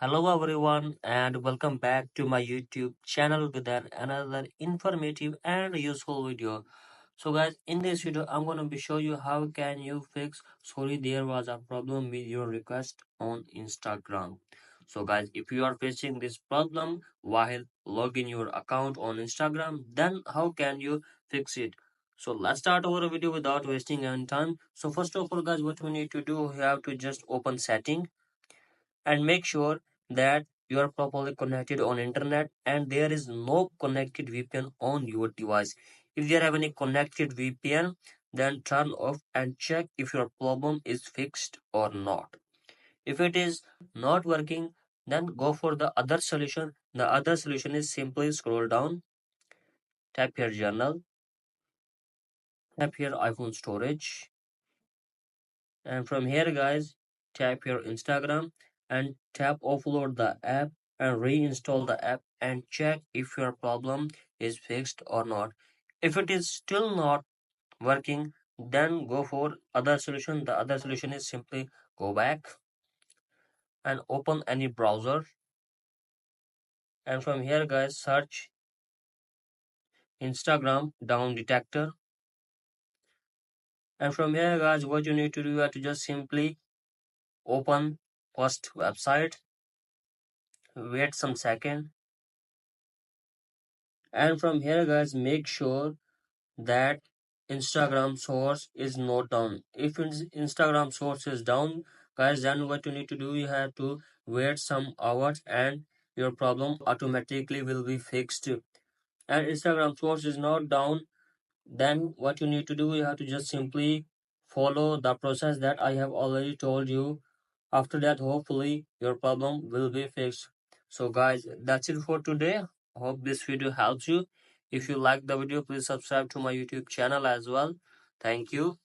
Hello everyone and welcome back to my YouTube channel with another informative and useful video. So guys, in this video I'm going to be show you how can you fix sorry there was a problem with your request on Instagram. So guys, if you are facing this problem while logging your account on Instagram, then how can you fix it? So let's start our video without wasting any time. So first of all guys, what we need to do, we have to just open setting and make sure that you are properly connected on internet and there is no connected VPN on your device. If there have any connected VPN, then turn off and check if your problem is fixed or not. If it is not working, then go for the other solution. The other solution is simply scroll down, tap here journal, tap here iPhone storage, and from here guys, tap your Instagram and tap offload the app and reinstall the app and check if your problem is fixed or not. If it is still not working, then go for other solution. The other solution is simply go back and open any browser, and from here guys, search Instagram down detector, and from here guys, what you need to do, you have to just simply open first website, wait some second, and from here guys, make sure that Instagram source is not down. If Instagram source is down guys, then what you need to do, you have to wait some hours and your problem automatically will be fixed. And Instagram source is not down, then what you need to do, you have to just simply follow the process that I have already told you. After that, hopefully your problem will be fixed. So guys, that's it for today. Hope this video helps you. If you like the video, please subscribe to my YouTube channel as well. Thank you.